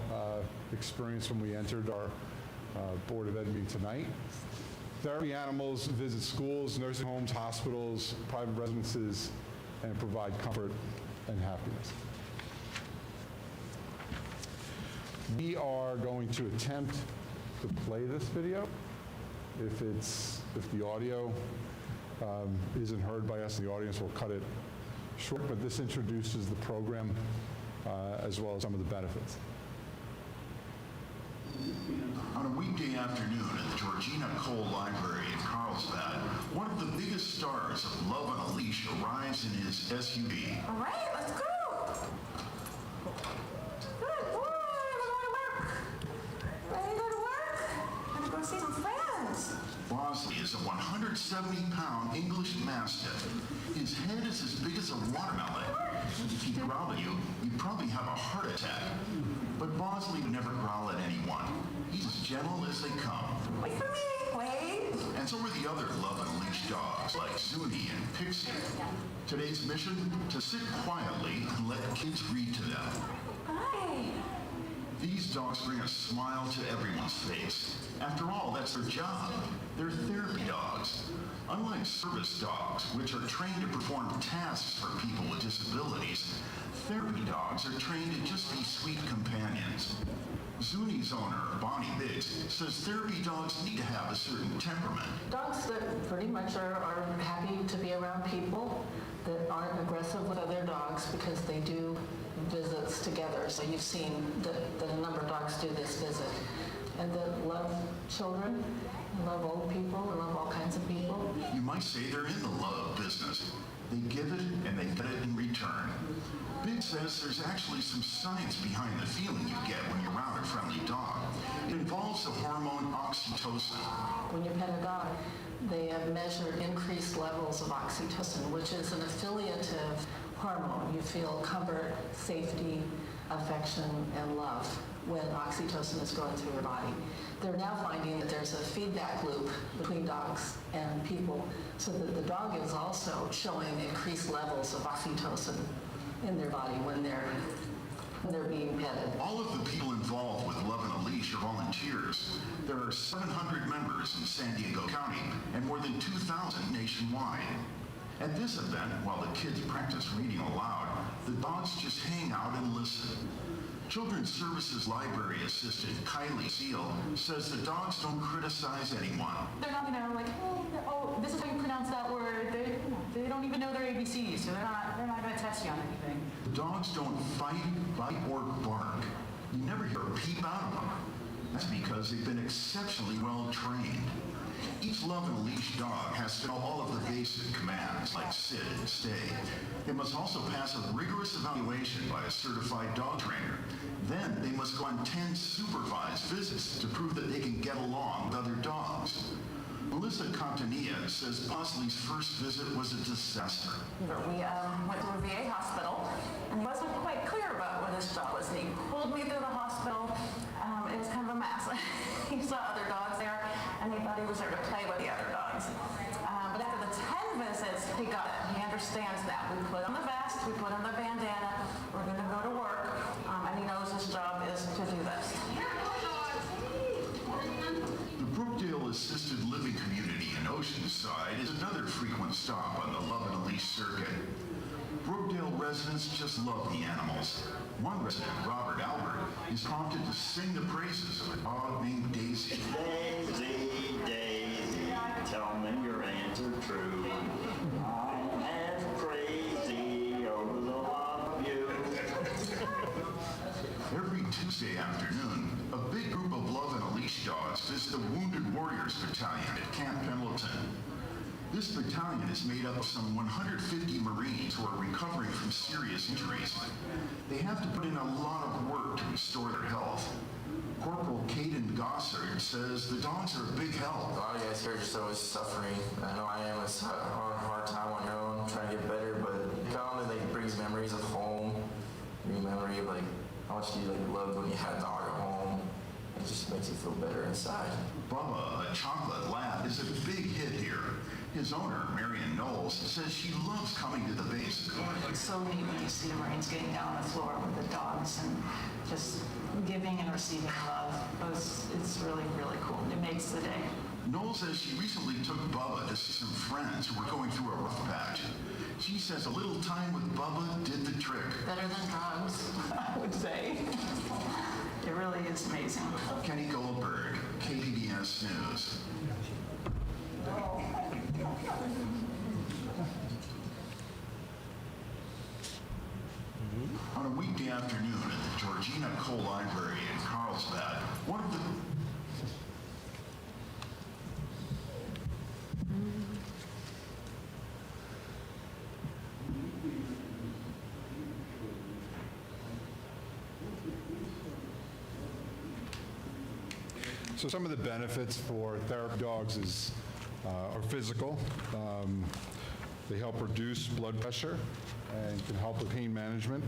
experienced when we entered our Board of Ed meeting tonight. Therapy animals visit schools, nursing homes, hospitals, private residences, and provide comfort and happiness. We are going to attempt to play this video. If the audio isn't heard by us in the audience, we'll cut it short, but this introduces the program as well as some of the benefits. On a weekday afternoon at the Georgina Cole Library in Carlsbad, one of the biggest stars of Love on a Leash arrives in his SUV. All right, let's go. Good boy, we're going to work. Ready to go to work? Gonna go see some friends. Bosley is a 170-pound English Mastiff. His head is as big as a watermelon. If he growled at you, you'd probably have a heart attack. But Bosley would never growl at anyone. He's as gentle as they come. Wait for me, wait. And so are the other Love on a Leash dogs, like Zuni and Pixie. Today's mission, to sit quietly and let kids read to them. Hi. These dogs bring a smile to everyone's face. After all, that's their job. They're therapy dogs. Unlike service dogs, which are trained to perform tasks for people with disabilities, therapy dogs are trained to just be sweet companions. Zuni's owner, Bonnie Biggs, says therapy dogs need to have a certain temperament. Dogs that pretty much are happy to be around people, that aren't aggressive with other dogs because they do visits together. So you've seen that a number of dogs do this visit. And that love children, and love old people, and love all kinds of people. You might say they're in the love business. They give it and they get it in return. Big says there's actually some science behind the feeling you get when you're around a friendly dog. It involves the hormone oxytocin. When you pet a dog, they have measured increased levels of oxytocin, which is an affiliative hormone. You feel comfort, safety, affection, and love when oxytocin is going through your body. They're now finding that there's a feedback loop between dogs and people, so that the dog is also showing increased levels of oxytocin in their body when they're being petted. All of the people involved with Love on a Leash are volunteers. There are 700 members in San Diego County and more than 2,000 nationwide. At this event, while the kids practice reading aloud, the dogs just hang out and listen. Children's Services Library Assistant Kylie Seal says the dogs don't criticize anyone. They're not like, oh, this is how you pronounce that word. They don't even know their ABCs, so they're not going to test you on anything. The dogs don't fight, bite, or bark. You never hear a peep out of them. That's because they've been exceptionally well trained. Each Love on a Leash dog has to know all of the basic commands like sit and stay. They must also pass a rigorous evaluation by a certified dog trainer. Then they must go on 10 supervised visits to prove that they can get along with other dogs. Melissa Cantanilla says Bosley's first visit was a disaster. We went to a VA hospital, and he wasn't quite clear about what his job was. And he pulled me through the hospital. It was kind of a mess. He saw other dogs there, and he thought he was there to play with the other dogs. But after the 10 visits, he got it. He understands that. We put on the vest, we put on the bandana, we're going to go to work, and he knows his job is to do this. The Brookdale Assisted Living Community in Oceanside is another frequent stop on the Love on a Leash circuit. Brookdale residents just love the animals. One resident, Robert Albert, is prompted to sing the praises of a dog named Daisy. Daisy, Daisy, tell me your answer true. I'm half crazy over the love of you. Every Tuesday afternoon, a big group of Love on a Leash dogs visit the Wounded Warriors Battalion at Camp Pendleton. This battalion is made up of some 150 Marines who are recovering from serious injuries. They have to put in a lot of work to restore their health. Corporal Caden Gossard says the dogs are a big help. A lot of guys here are just always suffering. I know I am. It's a hard time on your own, trying to get better, but it kind of brings memories of home. Memory of how much you loved when you had a dog at home. It just makes you feel better inside. Bubba, a chocolate lab, is a big hit here. His owner, Marion Knowles, says she loves coming to the base. It's so neat when you see the Marines getting down on the floor with the dogs and just giving and receiving love. It's really, really cool. It makes the day. Knowles says she recently took Bubba to see some friends who were going through a rough patch. She says a little time with Bubba did the trick. Better than drugs, I would say. It really is amazing. Kenny Goldberg, KPBS News. On a weekday afternoon at the Georgina Cole Library in Carlsbad, one of the So some of the benefits for therapy dogs are physical. They help reduce blood pressure and can help with pain management.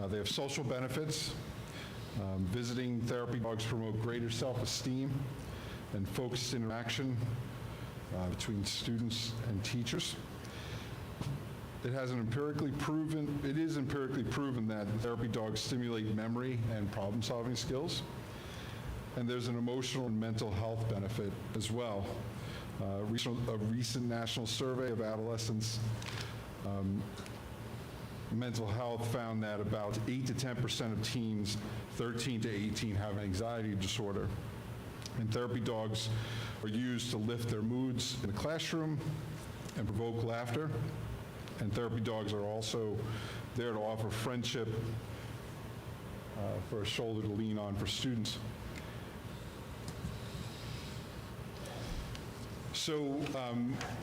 They have social benefits. Visiting therapy dogs promote greater self-esteem and focused interaction between students and teachers. It is empirically proven that therapy dogs stimulate memory and problem-solving skills. And there's an emotional and mental health benefit as well. A recent national survey of adolescents' mental health found that about 8 to 10% of teens 13 to 18 have an anxiety disorder. And therapy dogs are used to lift their moods in the classroom and provoke laughter. And therapy dogs are also there to offer friendship for a shoulder to lean on for students. So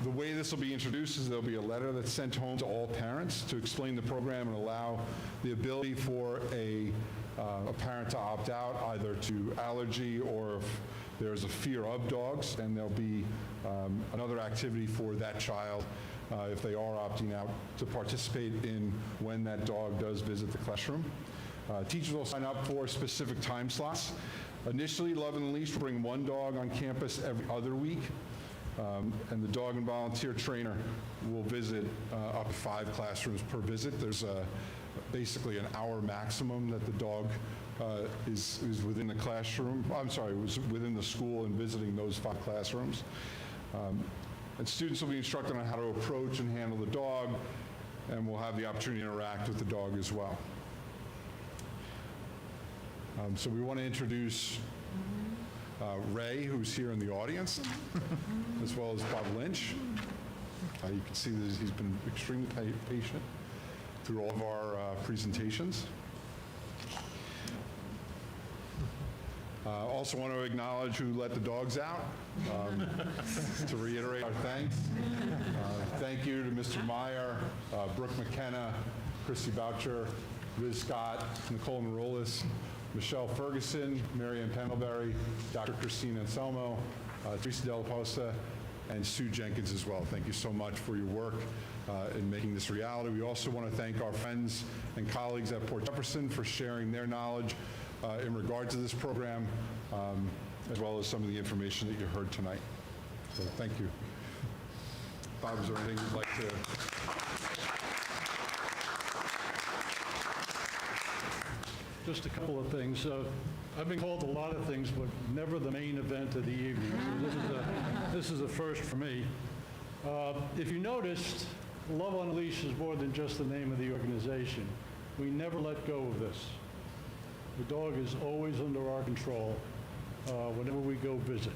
the way this will be introduced is there'll be a letter that's sent home to all parents to explain the program and allow the ability for a parent to opt out either to allergy or if there's a fear of dogs, and there'll be another activity for that child if they are opting out to participate in when that dog does visit the classroom. Teachers will sign up for specific time slots. Initially, Love and Leash will bring one dog on campus every other week, and the dog and volunteer trainer will visit up to 5 classrooms per visit. There's basically an hour maximum that the dog is within the classroom. I'm sorry, was within the school and visiting those 5 classrooms. And students will be instructed on how to approach and handle the dog, and will have the opportunity to interact with the dog as well. So we want to introduce Ray, who's here in the audience, as well as Bob Lynch. You can see that he's been extremely patient through all of our presentations. Also want to acknowledge who let the dogs out, to reiterate our thanks. Thank you to Mr. Meyer, Brooke McKenna, Christy Boucher, Liz Scott, Nicole Marolis, Michelle Ferguson, Marianne Pendlebury, Dr. Christina Anselmo, Teresa Della Posta, and Sue Jenkins as well. Thank you so much for your work in making this reality. We also want to thank our friends and colleagues at Port Jefferson for sharing their knowledge in regard to this program, as well as some of the information that you heard tonight. So thank you. Bob, is there anything you'd like to? Just a couple of things. I've been called a lot of things, but never the main event of the evening. So this is a first for me. If you noticed, Love on a Leash is more than just the name of the organization. We never let go of this. The dog is always under our control whenever we go visit.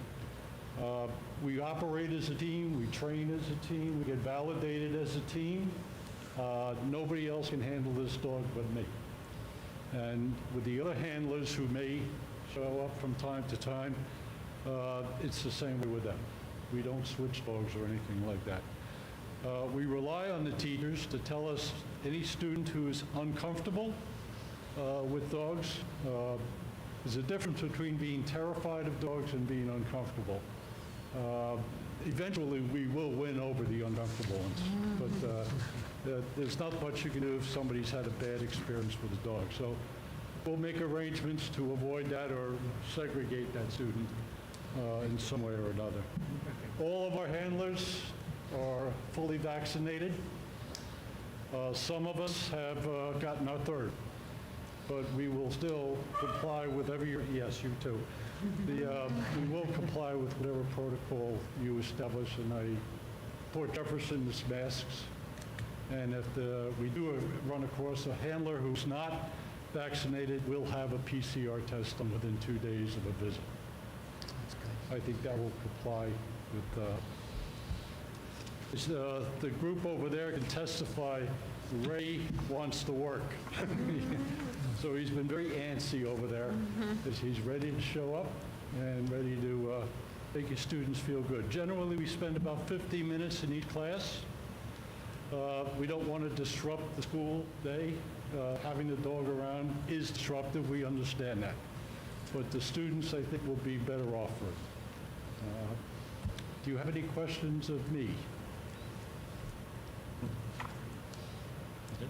We operate as a team, we train as a team, we get validated as a team. Nobody else can handle this dog but me. And with the other handlers who may show up from time to time, it's the same way with them. We don't switch dogs or anything like that. We rely on the teachers to tell us any student who is uncomfortable with dogs. There's a difference between being terrified of dogs and being uncomfortable. Eventually, we will win over the uncomfortable ones, but there's not much you can do if somebody's had a bad experience with a dog. So we'll make arrangements to avoid that or segregate that student in some way or another. All of our handlers are fully vaccinated. Some of us have gotten our 3rd, but we will still comply with every, yes, you too. We will comply with whatever protocol you establish, and Port Jefferson's masks. And if we do run across a handler who's not vaccinated, we'll have a PCR test done within 2 days of a visit. I think that will comply with the group over there can testify. Ray wants to work. So he's been very antsy over there. He's ready to show up and ready to make his students feel good. Generally, we spend about 15 minutes in each class. We don't want to disrupt the school day. Having the dog around is disruptive. We understand that. But the students, I think, will be better off for it. Do you have any questions of me?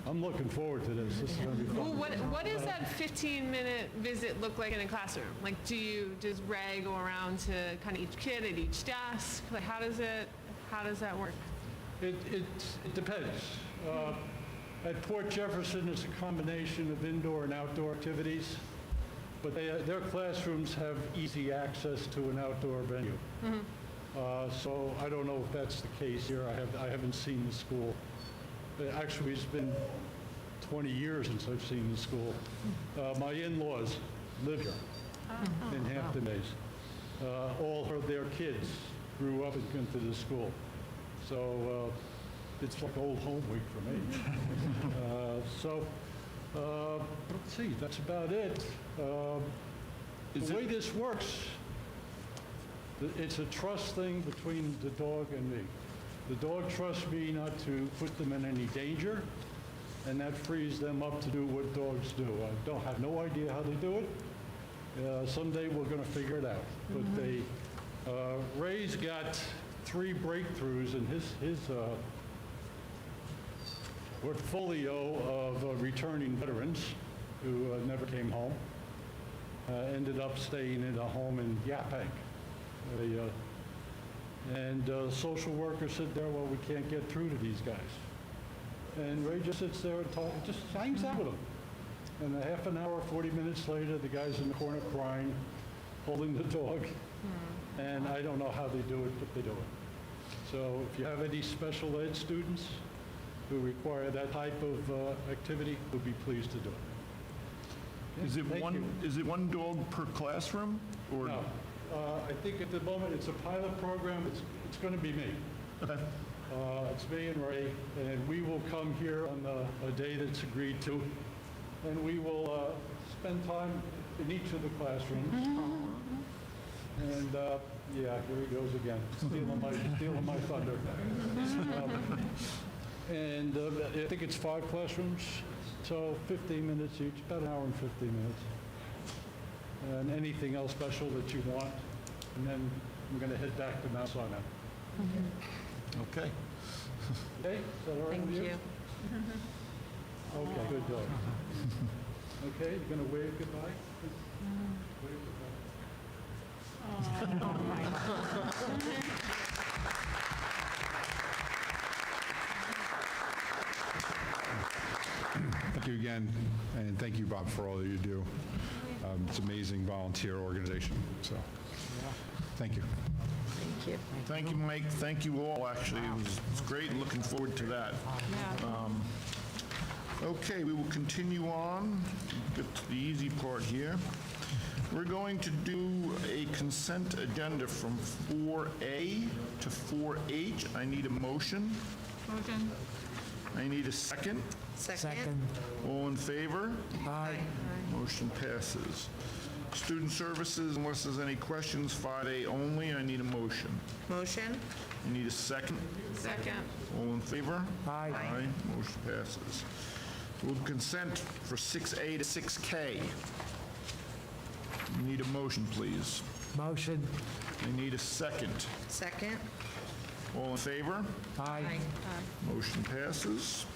I'm looking forward to this. This is going to be fun. Well, what does that 15-minute visit look like in a classroom? Like, does Ray go around to kind of each kid at each desk? Like, how does that work? It depends. At Port Jefferson, it's a combination of indoor and outdoor activities, but their classrooms have easy access to an outdoor venue. So I don't know if that's the case here. I haven't seen the school. Actually, it's been 20 years since I've seen the school. My in-laws live here in Hampton days. All of their kids grew up and went to the school. So it's like old home week for me. Let's see, that's about it. The way this works, It's a trust thing between the dog and me. The dog trusts me not to put them in any danger, and that frees them up to do what dogs do. I don't have no idea how they do it. Someday we're going to figure it out. But Ray's got 3 breakthroughs in his portfolio of returning veterans who never came home. Ended up staying in a home in Yaphank. And social workers sit there, well, we can't get through to these guys. And Ray just sits there and just hangs out with them. And a half an hour, 40 minutes later, the guy's in the corner crying, holding the dog. And I don't know how they do it, but they do it. So if you have any special ed students who require that type of activity, we'll be pleased to do it. Is it one dog per classroom? Or No. I think at the moment it's a pilot program. It's going to be me. Okay. It's me and Ray, and we will come here on a day that's agreed to, and we will spend time in each of the classrooms. And yeah, here he goes again, stealing my thunder. And I think it's 5 classrooms, so 15 minutes each, about an hour and 15 minutes. And anything else special that you want, and then I'm going to head back to Mount Sinai. Okay. Okay, is that all right with you? Okay, good dog. Okay, you're going to wave goodbye? Wave Thank you again, and thank you, Bob, for all that you do. It's an amazing volunteer organization, so thank you. Thank you, Mike. Thank you all, actually. It's great, looking forward to that. Okay, we will continue on, get to the easy part here. We're going to do a consent agenda from 4A to 4H. I need a motion. Motion. I need a second. Second. All in favor? Aye. Motion passes. Student services, unless there's any questions, 5A only, I need a motion. Motion? I need a second. Second. All in favor? Aye. Aye. Motion passes. We'll consent for 6A to 6K. Need a motion, please. Motion? I need a second. Second? All in favor? Aye. Motion passes.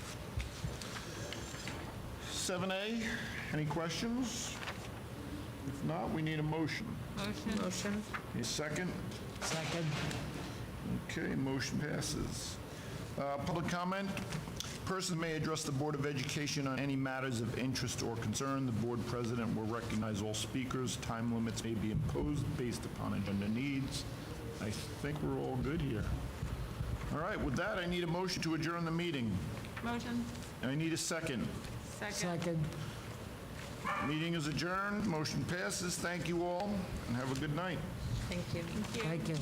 7A, any questions? If not, we need a motion. Motion. Motion? Need a second? Second? Okay, motion passes. Public comment. Persons may address the Board of Education on any matters of interest or concern. The board president will recognize all speakers. Time limits may be imposed based upon agenda needs. I think we're all good here. All right, with that, I need a motion to adjourn the meeting. Motion. I need a second. Second. Meeting is adjourned. Motion passes. Thank you all, and have a good night. Thank you. Thank you. Thank you.